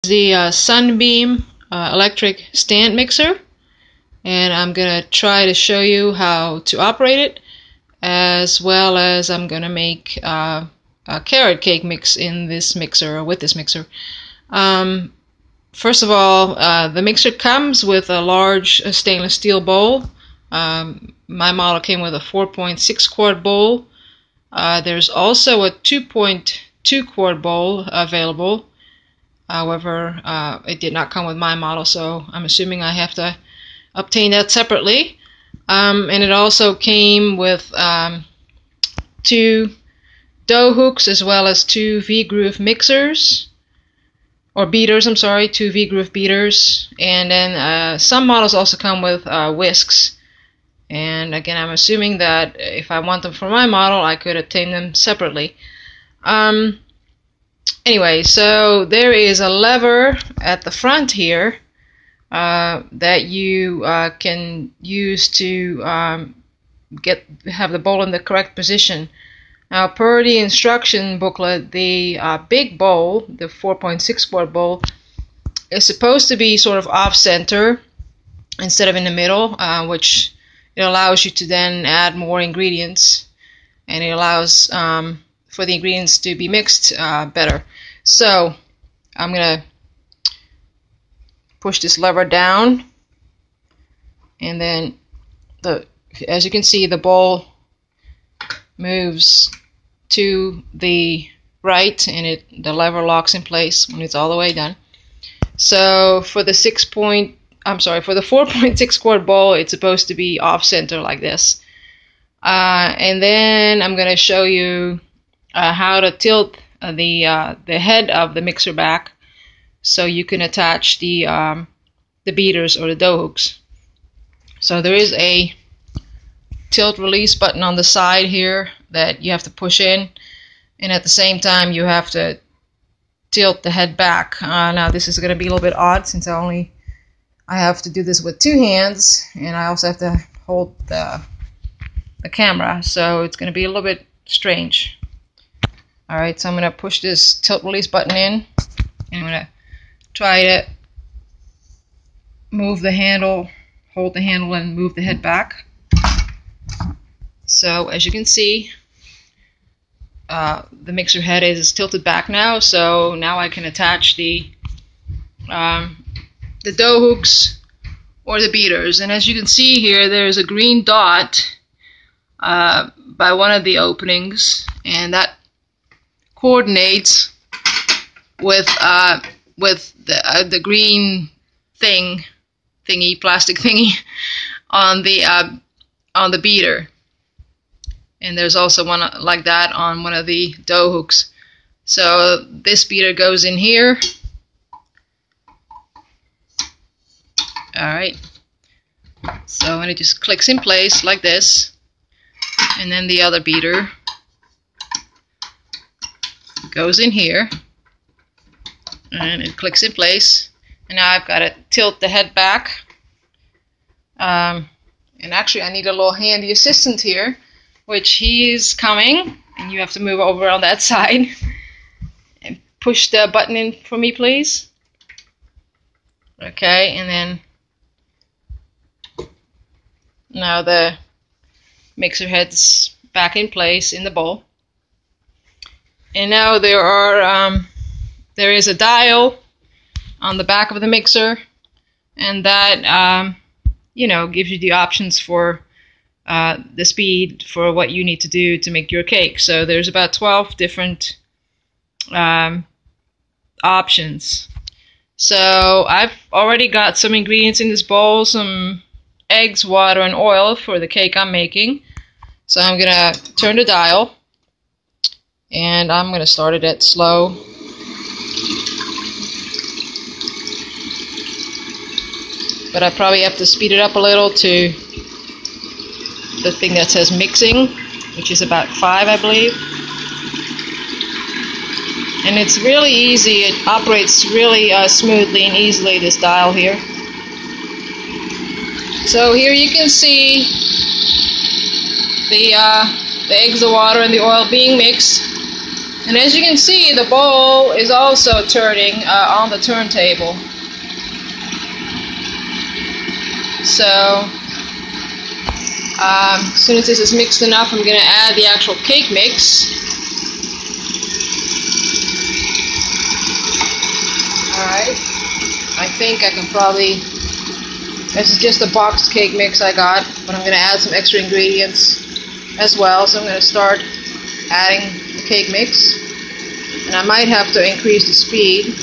The SUNBEAM electric stand mixer, and I'm gonna try to show you how to operate it, as well as I'm gonna make a carrot cake mix in this mixer, or with this mixer. First of all, the mixer comes with a large stainless steel bowl. My model came with a 4.6 quart bowl. There's also a 2.2 quart bowl available. However, it did not come with my model, so I'm assuming I have to obtain that separately. And it also came with 2 dough hooks, as well as 2 V-groove mixers, or beaters, I'm sorry, 2 V-groove beaters. And then some models also come with whisks. And again, I'm assuming that if I want them for my model, I could obtain them separately. Anyway, so there is a lever at the front here that you can use to have the bowl in the correct position. Now, per the instruction booklet, the big bowl, the 4.6 quart bowl, is supposed to be sort of off-center instead of in the middle, which it allows you to then add more ingredients, and it allows for the ingredients to be mixed better. So I'm gonna push this lever down, and then as you can see, the bowl moves to the right, and the lever locks in place when it's all the way done. So for the 4.6 quart bowl, it's supposed to be off center like this. And then I'm going to show you how to tilt the head of the mixer back, so you can attach the beaters or the dough hooks. So there is a tilt release button on the side here that you have to push in, and at the same time you have to tilt the head back. Now this is going to be a little bit odd, since I have to do this with 2 hands, and I also have to hold the camera, so it's going to be a little bit strange. Alright, so I'm going to push this tilt release button in, and I'm going to try to move the handle, hold the handle, and move the head back. So as you can see, the mixer head is tilted back now, so now I can attach the dough hooks or the beaters. And as you can see here, there's a green dot by one of the openings, and that coordinates with the green plastic thingy on the beater. And there's also one like that on one of the dough hooks. So this beater goes in here. Alright, so when it just clicks in place like this, and then the other beater goes in here, and it clicks in place, and now I've got to tilt the head back. And actually I need a little handy assistant here, which he's coming, and you have to move over on that side and push the button in for me, please. Okay, and then now the mixer head's back in place in the bowl. And now there is a dial on the back of the mixer, and that gives you the options for the speed for what you need to do to make your cake. So there's about 12 different options. So I've already got some ingredients in this bowl, some eggs, water, and oil for the cake I'm making. So I'm gonna turn the dial, and I'm gonna start it at slow. But I probably have to speed it up a little to the thing that says mixing, which is about 5, I believe. And it's really easy. It operates really smoothly and easily, this dial here. So here you can see the eggs, the water, and the oil being mixed. And as you can see, the bowl is also turning on the turntable. So as soon as this is mixed enough, I'm going to add the actual cake mix. Alright, I think I can probably, this is just a boxed cake mix I got, but I'm going to add some extra ingredients as well. So I'm going to start adding the cake mix, and I might have to increase the speed.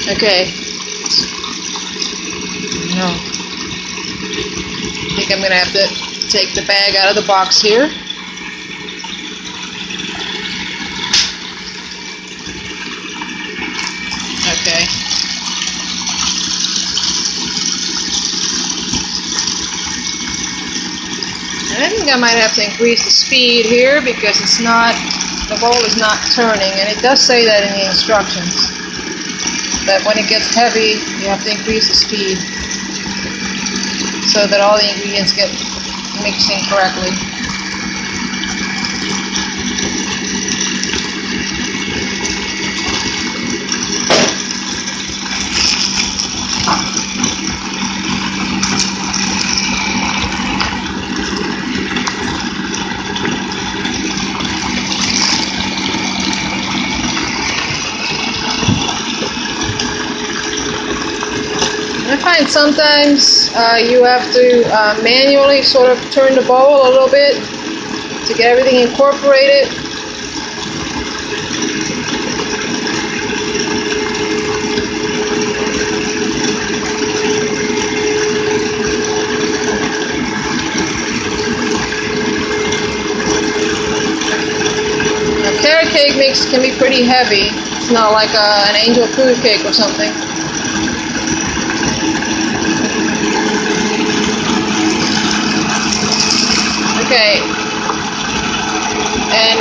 Okay. No. I think I'm going to have to take the bag out of the box here. Okay. And I think I might have to increase the speed here because it's not, the bowl is not turning, and it does say that in the instructions, that when it gets heavy you have to increase the speed so that all the ingredients get mixing correctly. I find sometimes you have to manually sort of turn the bowl a little bit to get everything incorporated. Now, carrot cake mix can be pretty heavy. It's not like an angel food cake or something. Okay, and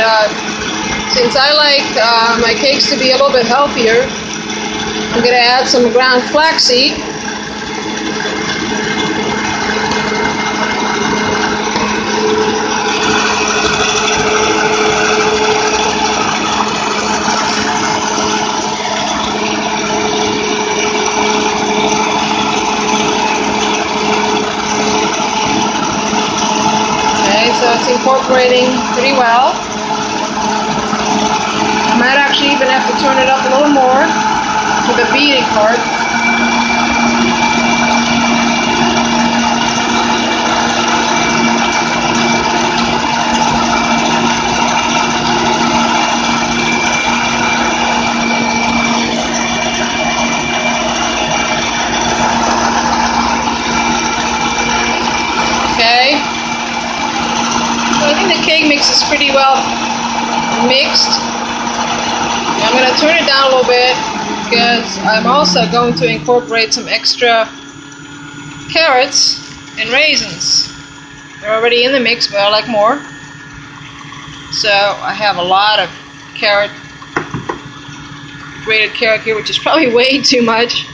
since I like my cakes to be a little bit healthier, I'm going to add some ground flaxseed. So it's incorporating pretty well. I might actually even have to turn it up a little more for the beating part. Okay. I think the cake mix is pretty well mixed. I'm going to turn it down a little bit because I'm also going to incorporate some extra carrots and raisins. They're already in the mix, but I like more. So I have a lot of grated carrot here, which is probably way too much.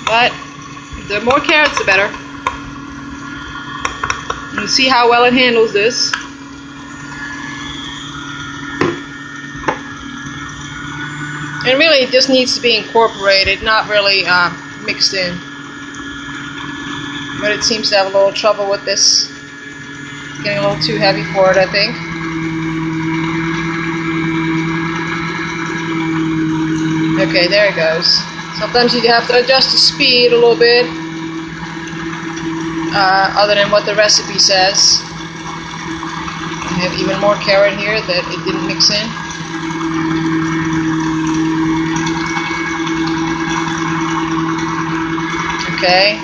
But the more carrots, the better. You see how well it handles this. And really it just needs to be incorporated, not really mixed in. But it seems to have a little trouble with this. It's getting a little too heavy for it, I think. Okay, there it goes. Sometimes you have to adjust the speed a little bit. Other than what the recipe says. I have even more carrot here that it didn't mix in. Okay,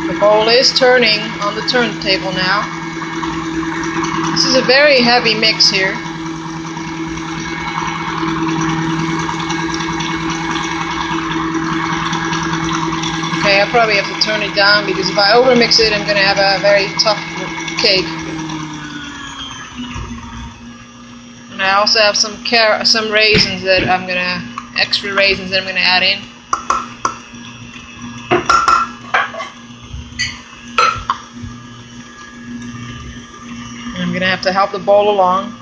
the bowl is turning on the turntable now. This is a very heavy mix here. Okay, I probably have to turn it down because if I overmix it, I'm going to have a very tough cake. And I also have some raisins that I'm going to, extra raisins that I'm going to add in. enough to help the bowl along.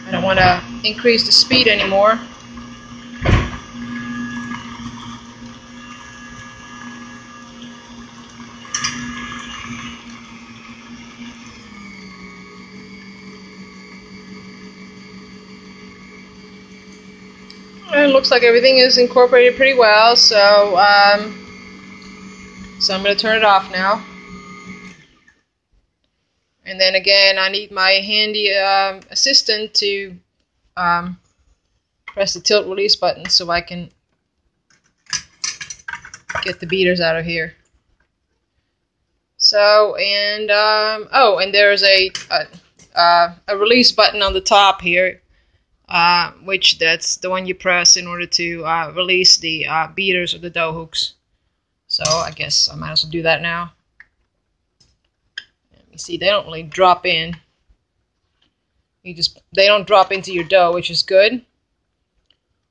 I don't want to increase the speed anymore. It looks like everything is incorporated pretty well, so I'm going to turn it off now. And then again, I need my handy assistant to press the tilt release button so I can get the beaters out of here. So, and oh, and there's a release button on the top here, which that's the one you press in order to release the beaters or the dough hooks. So I guess I might as well do that now. You see, they don't really drop in. They don't drop into your dough, which is good.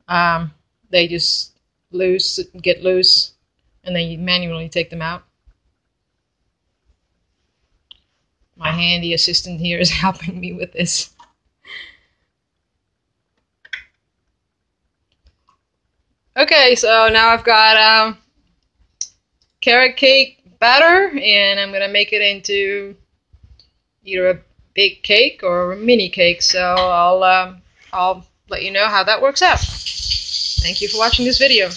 They just get loose, and then you manually take them out. My handy assistant here is helping me with this. Okay, so now I've got carrot cake batter, and I'm gonna make it into either a big cake or a mini cake. So I'll let you know how that works out. Thank you for watching this video.